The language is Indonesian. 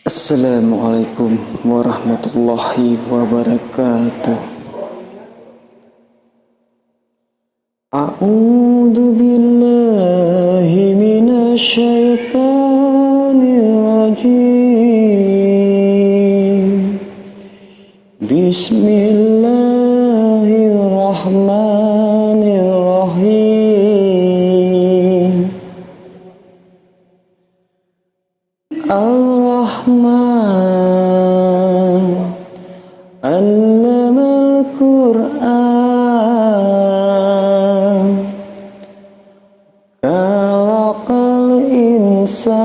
Assalamualaikum warahmatullahi wabarakatuh. A'udzu billahi minasyaitonir rajim. Bismillahirrahmanirrahim. Ar-Rahman Allamal Qur'an Khalaqal insan